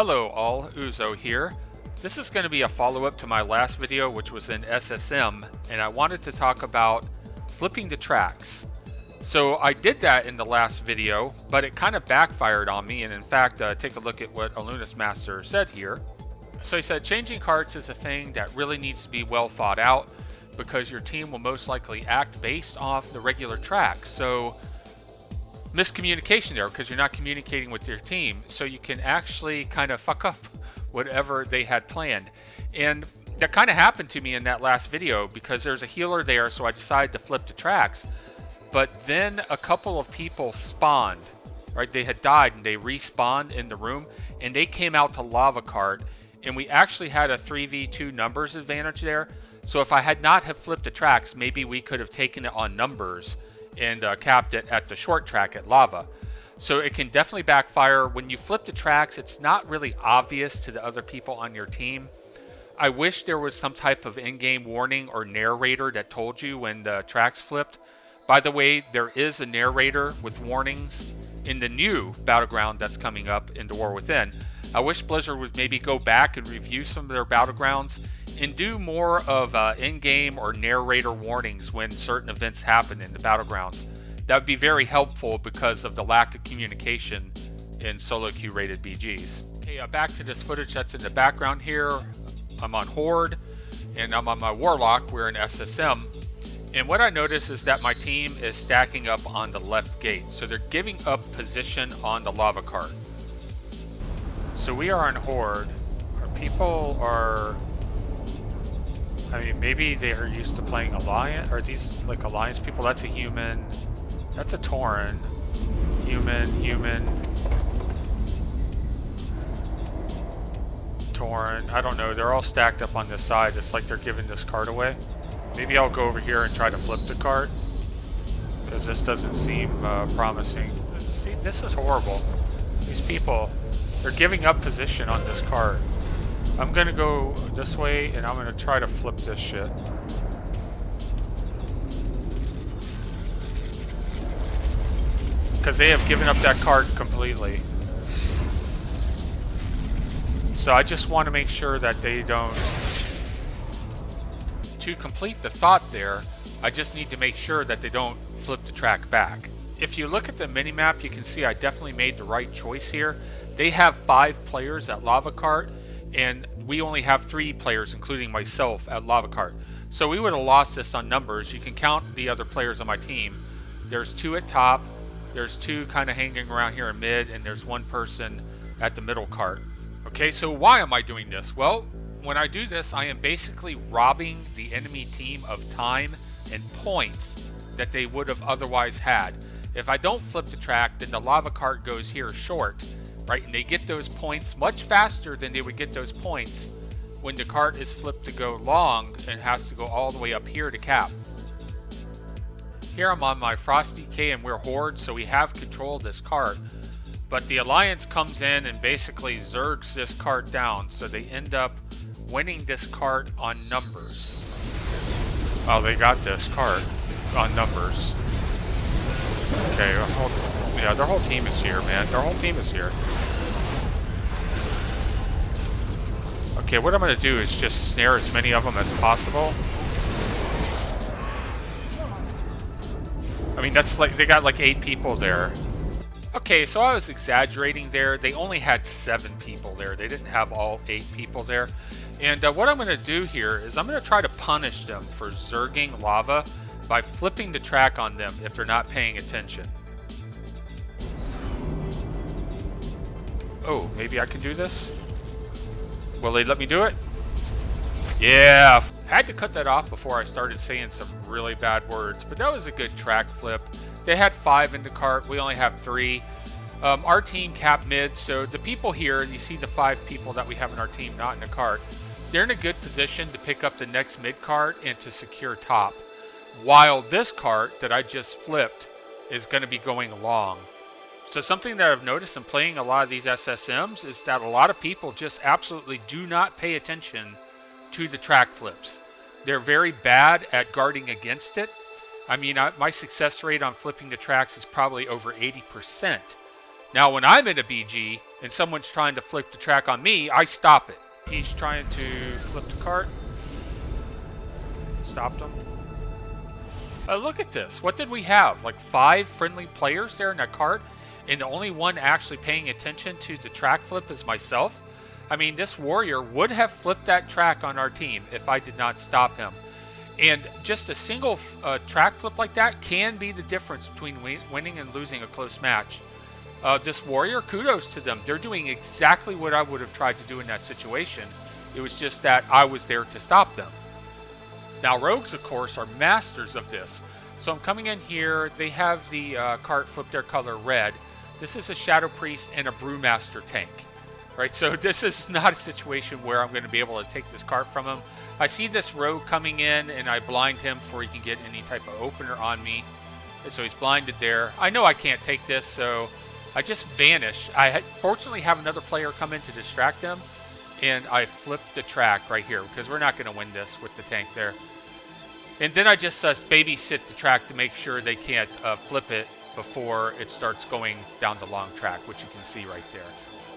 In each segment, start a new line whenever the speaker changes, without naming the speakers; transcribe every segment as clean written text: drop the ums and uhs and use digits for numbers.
Hello all, Uzo here. This is going to be a follow-up to my last video, which was in SSM, and I wanted to talk about flipping the tracks. So I did that in the last video, but it kind of backfired on me, and in fact, take a look at what Aluneth Master said here. So he said, changing carts is a thing that really needs to be well thought out, because your team will most likely act based off the regular tracks. So miscommunication there, because you're not communicating with your team, so you can actually kind of fuck up whatever they had planned. And that kind of happened to me in that last video, because there's a healer there, so I decided to flip the tracks. But then a couple of people spawned, right? They had died and they respawned in the room, and they came out to lava cart, and we actually had a 3v2 numbers advantage there. So if I had not have flipped the tracks, maybe we could have taken it on numbers and capped it at the short track at lava. So it can definitely backfire. When you flip the tracks, it's not really obvious to the other people on your team. I wish there was some type of in-game warning or narrator that told you when the tracks flipped. By the way, there is a narrator with warnings in the new battleground that's coming up in the War Within. I wish Blizzard would maybe go back and review some of their battlegrounds and do more of in-game or narrator warnings when certain events happen in the battlegrounds. That would be very helpful because of the lack of communication in SoloQ rated BGs. Okay, back to this footage that's in the background here. I'm on Horde, and I'm on my Warlock. We're in SSM. And what I notice is that my team is stacking up on the left gate. So they're giving up position on the lava cart. So we are on Horde. Our people are... I mean, maybe they're used to playing Alliance. Are these like Alliance people? That's a human. That's a Tauren. Human. Tauren. I don't know. They're all stacked up on this side. It's like they're giving this cart away. Maybe I'll go over here and try to flip the cart, because this doesn't seem promising. See, this is horrible. These people, they're giving up position on this cart. I'm gonna go this way, and I'm gonna try to flip this shit. Because they have given up that cart completely. So I just want to make sure that they don't... To complete the thought there, I just need to make sure that they don't flip the track back. If you look at the minimap, you can see I definitely made the right choice here. They have 5 players at lava cart, and we only have 3 players, including myself, at lava cart. So we would have lost this on numbers. You can count the other players on my team. There's 2 at top, there's 2 kind of hanging around here in mid, and there's 1 person at the middle cart. Okay, so why am I doing this? Well, when I do this, I am basically robbing the enemy team of time and points that they would have otherwise had. If I don't flip the track, then the lava cart goes here short, right? And they get those points much faster than they would get those points when the cart is flipped to go long and has to go all the way up here to cap. Here I'm on my Frosty K, and we're Horde, so we have control of this cart. But the Alliance comes in and basically zergs this cart down, so they end up winning this cart on numbers. Oh, they got this cart on numbers. Okay, yeah, their whole team is here, man. Their whole team is here. Okay, what I'm going to do is just snare as many of them as possible. I mean, that's like, they got like 8 people there. Okay, so I was exaggerating there. They only had 7 people there. They didn't have all 8 people there. And what I'm going to do here is I'm going to try to punish them for zerging lava by flipping the track on them if they're not paying attention. Oh, maybe I can do this? Will they let me do it? Yeah! Had to cut that off before I started saying some really bad words, but that was a good track flip. They had 5 in the cart, we only have 3. Our team capped mid, so the people here, you see the 5 people that we have in our team not in the cart, they're in a good position to pick up the next mid cart and to secure top. While this cart that I just flipped is going to be going long. So something that I've noticed in playing a lot of these SSMs is that a lot of people just absolutely do not pay attention to the track flips. They're very bad at guarding against it. I mean, my success rate on flipping the tracks is probably over 80%. Now, when I'm in a BG, and someone's trying to flip the track on me, I stop it. He's trying to flip the cart. Stopped him. Look at this. What did we have? Like 5 friendly players there in that cart, and the only one actually paying attention to the track flip is myself. I mean, this warrior would have flipped that track on our team if I did not stop him. And just a single track flip like that can be the difference between winning and losing a close match. This warrior, kudos to them. They're doing exactly what I would have tried to do in that situation. It was just that I was there to stop them. Now, rogues, of course, are masters of this. So I'm coming in here. They have the cart flip their color red. This is a Shadow Priest and a Brewmaster tank. Right, so this is not a situation where I'm going to be able to take this cart from him. I see this rogue coming in, and I blind him before he can get any type of opener on me. And so he's blinded there. I know I can't take this, so I just vanish. I fortunately have another player come in to distract them, and I flip the track right here because we're not going to win this with the tank there. And then I just babysit the track to make sure they can't flip it before it starts going down the long track, which you can see right there.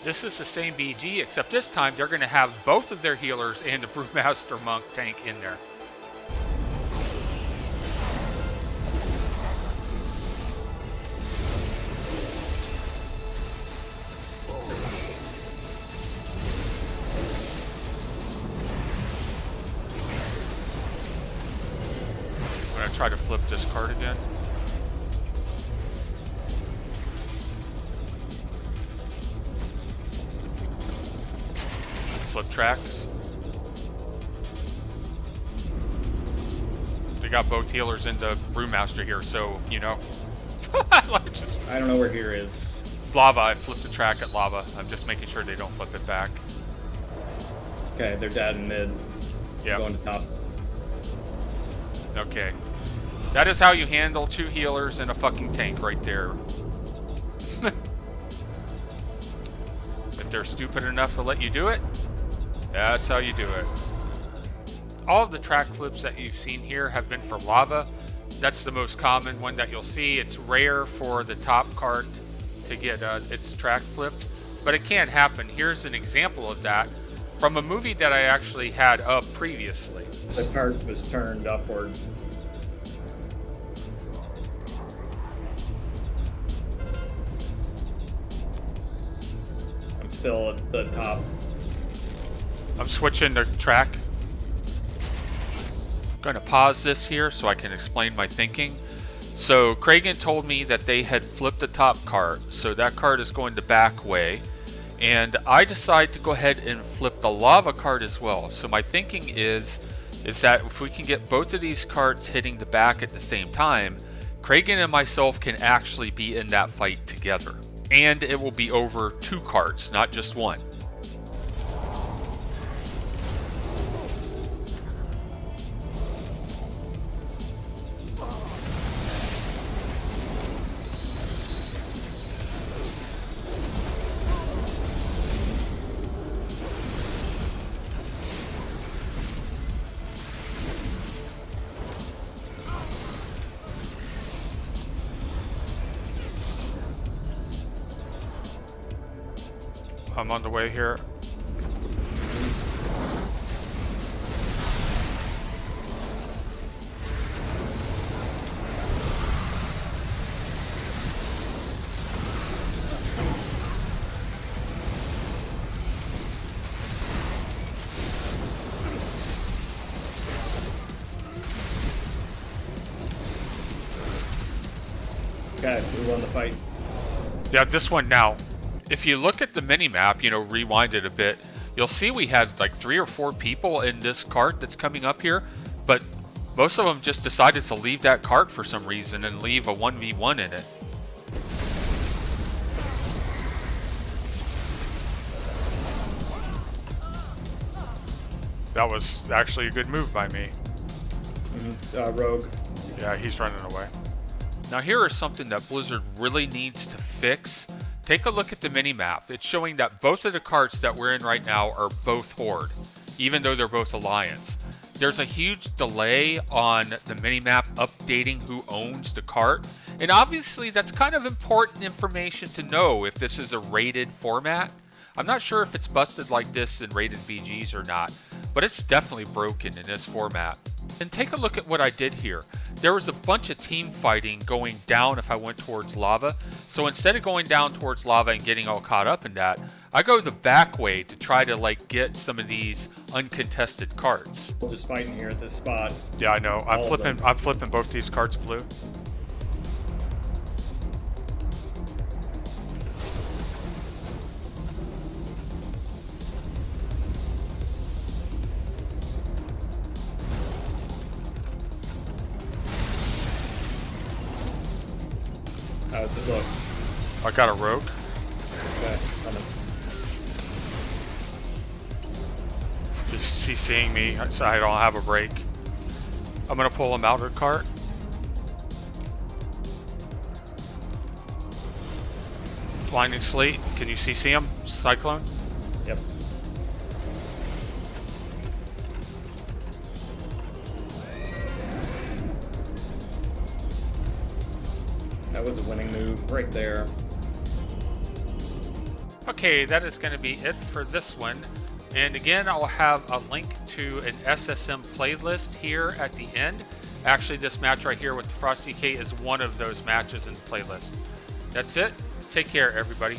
This is the same BG, except this time they're going to have both of their healers and the Brewmaster Monk tank in there. I'm going to try to flip this card again. Flip tracks. They got both healers in the Brewmaster here, so, you know.
I don't know where here is.
Lava, I flipped the track at lava. I'm just making sure they don't flip it back.
Okay, they're dead in mid.
Yeah.
Going to top.
Okay. That is how you handle 2 healers and a fucking tank right there. If they're stupid enough to let you do it, that's how you do it. All of the track flips that you've seen here have been for lava. That's the most common one that you'll see. It's rare for the top cart to get its track flipped, but it can happen. Here's an example of that from a movie that I actually had up previously.
The cart was turned upward. I'm still at the top.
I'm switching the track. I'm going to pause this here so I can explain my thinking. So Kragan told me that they had flipped the top cart, so that cart is going the back way. And I decide to go ahead and flip the lava cart as well. So my thinking is that if we can get both of these carts hitting the back at the same time, Kragan and myself can actually be in that fight together. And it will be over 2 carts, not just 1. I'm on the way here.
Okay, we won the fight.
Yeah, this one now. If you look at the mini-map, you know, rewind it a bit, you'll see we had like 3 or 4 people in this cart that's coming up here, but most of them just decided to leave that cart for some reason and leave a 1v1 in it. That was actually a good move by me.
Rogue.
Yeah, he's running away. Now here is something that Blizzard really needs to fix. Take a look at the mini-map. It's showing that both of the carts that we're in right now are both Horde, even though they're both Alliance. There's a huge delay on the mini-map updating who owns the cart, and obviously that's kind of important information to know if this is a rated format. I'm not sure if it's busted like this in rated BGs or not, but it's definitely broken in this format. And take a look at what I did here. There was a bunch of team fighting going down if I went towards lava. So instead of going down towards lava and getting all caught up in that, I go the back way to try to like get some of these uncontested carts.
We're just fighting here at this spot.
Yeah, I know. I'm flipping both these carts blue.
How's it look?
I got a rogue.
Okay, coming.
He's seeing me, so I don't have a break. I'm gonna pull him out of the cart. Blinding Sleet. Can you see him? Cyclone?
Yep. That was a winning move right there.
Okay, that is going to be it for this one. And again, I'll have a link to an SSM playlist here at the end. Actually, this match right here with the Frosty K is one of those matches in the playlist. That's it. Take care, everybody.